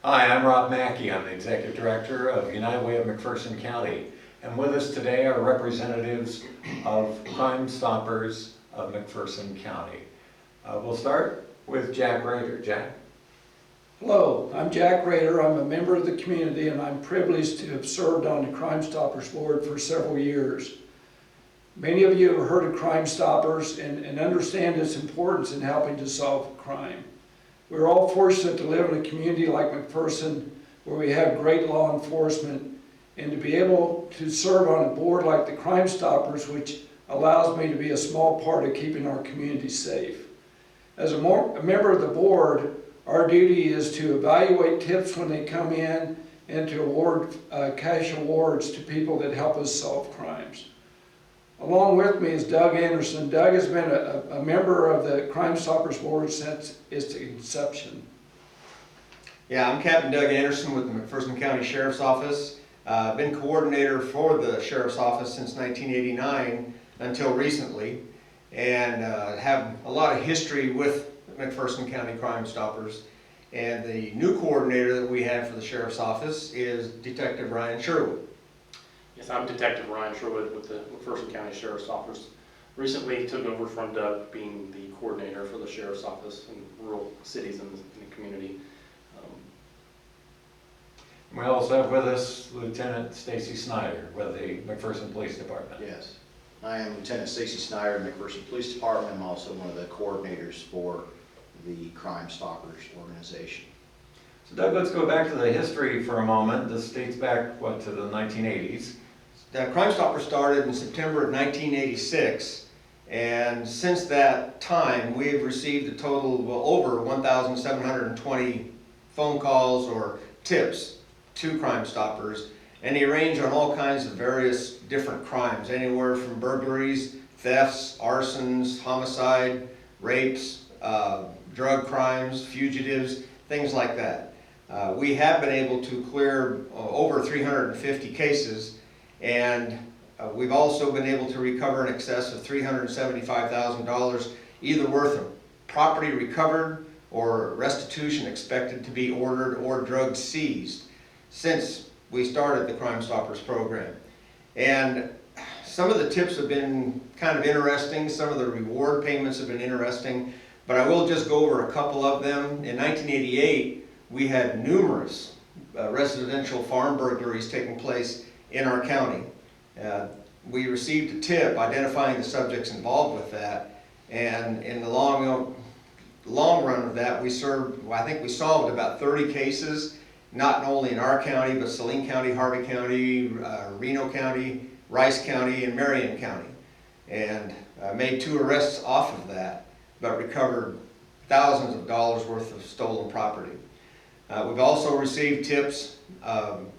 Hi, I'm Rob Mackey. I'm the Executive Director of United Way of McPherson County. And with us today are representatives of Crime Stoppers of McPherson County. We'll start with Jack Rader. Jack? Hello, I'm Jack Rader. I'm a member of the community and I'm privileged to have served on the Crime Stoppers board for several years. Many of you have heard of Crime Stoppers and understand its importance in helping to solve crime. We're all fortunate to live in a community like McPherson where we have great law enforcement, and to be able to serve on a board like the Crime Stoppers, which allows me to be a small part of keeping our community safe. As a member of the board, our duty is to evaluate tips when they come in and to award cash awards to people that help us solve crimes. Along with me is Doug Anderson. Doug has been a member of the Crime Stoppers board since its inception. Yeah, I'm Captain Doug Anderson with the McPherson County Sheriff's Office. I've been coordinator for the Sheriff's Office since 1989 until recently, and have a lot of history with McPherson County Crime Stoppers. And the new coordinator that we have for the Sheriff's Office is Detective Ryan Sherwood. Yes, I'm Detective Ryan Sherwood with the McPherson County Sheriff's Office. Recently took over from Doug being the coordinator for the Sheriff's Office in rural cities in the community. We also have with us Lieutenant Stacy Snyder with the McPherson Police Department. Yes, I am Lieutenant Stacy Snyder in the McPherson Police Department. I'm also one of the coordinators for the Crime Stoppers organization. So Doug, let's go back to the history for a moment. This dates back, what, to the 1980s? The Crime Stoppers started in September of 1986, and since that time we've received a total of over 1,720 phone calls or tips to Crime Stoppers, and they range on all kinds of various different crimes, anywhere from burglaries, thefts, arsons, homicide, rapes, drug crimes, fugitives, things like that. We have been able to clear over 350 cases, and we've also been able to recover in excess of $375,000, either worth of property recovered or restitution expected to be ordered or drugs seized since we started the Crime Stoppers program. And some of the tips have been kind of interesting, some of the reward payments have been interesting, but I will just go over a couple of them. In 1988, we had numerous residential farm burglaries taking place in our county. We received a tip identifying the subjects involved with that, and in the long run of that, I think we solved about 30 cases, not only in our county, but Saline County, Harvey County, Reno County, Rice County, and Marion County, and made 2 arrests off of that, but recovered thousands of dollars worth of stolen property. We've also received tips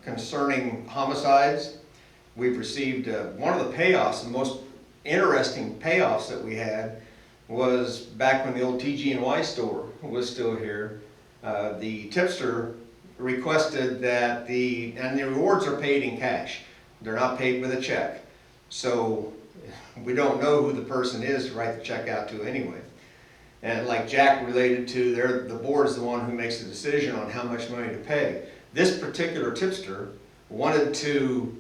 concerning homicides. We've received one of the payoffs, the most interesting payoffs that we had was back when the old TG&Y store was still here. The tipster requested that and the rewards are paid in cash. They're not paid with a check. So we don't know who the person is to write the check out to anyway. And like Jack related to, the board is the one who makes the decision on how much money to pay. This particular tipster wanted to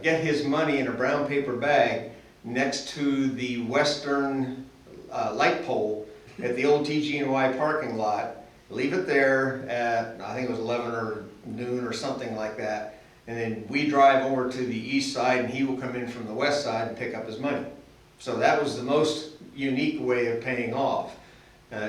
get his money in a brown paper bag next to the western light pole at the old TG&Y parking lot, leave it there at, I think it was 11 or noon or something like that, and then we drive over to the east side and he will come in from the west side and pick up his money. So that was the most unique way of paying off.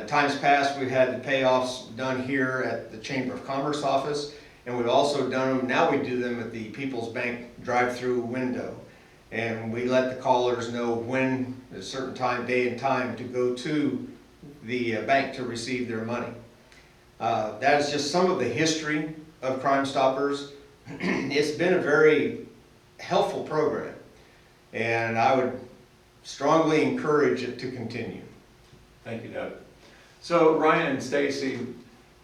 Times past, we've had the payoffs done here at the Chamber of Commerce office, and we've also done them, now we do them at the People's Bank drive-through window. And we let the callers know when, at a certain time, day and time, to go to the bank to receive their money. That is just some of the history of Crime Stoppers. It's been a very helpful program, and I would strongly encourage it to continue. Thank you, Doug. So Ryan and Stacy,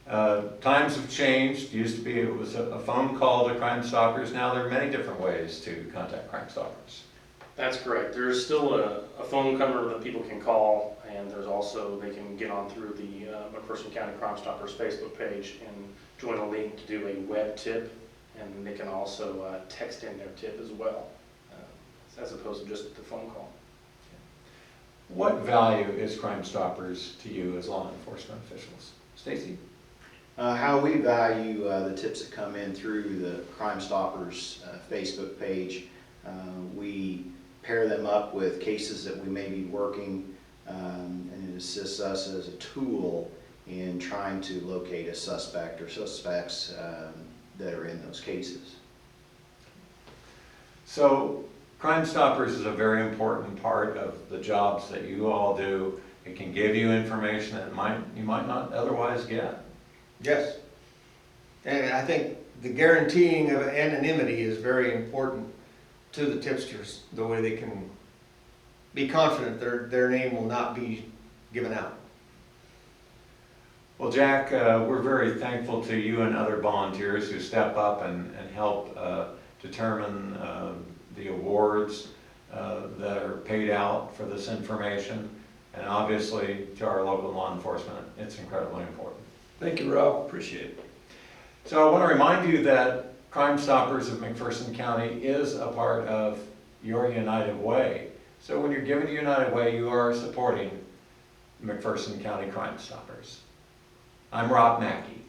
times have changed. Used to be it was a phone call to Crime Stoppers. Now there are many different ways to contact Crime Stoppers. That's correct. There's still a phone number that people can call, And there's also, they can get on through the McPherson County Crime Stoppers Facebook page and join a link to do a web tip, and they can also text in their tip as well, as opposed to just the phone call. What value is Crime Stoppers to you as law enforcement officials? Stacy? How we value the tips that come in through the Crime Stoppers Facebook page. We pair them up with cases that we may be working, and it assists us as a tool in trying to locate a suspect or suspects that are in those cases. So Crime Stoppers is a very important part of the jobs that you all do. It can give you information that you might not otherwise get. Yes. And I think the guaranteeing of anonymity is very important to the tipsters, the way they can be confident their name will not be given out. Well, Jack, we're very thankful to you and other volunteers who step up and help determine the awards that are paid out for this information. And obviously, to our local law enforcement, it's incredibly important. Thank you, Rob, appreciate it. So I want to remind you that Crime Stoppers of McPherson County is a part of your United Way. So when you're giving United Way, you are supporting McPherson County Crime Stoppers. I'm Rob Mackey.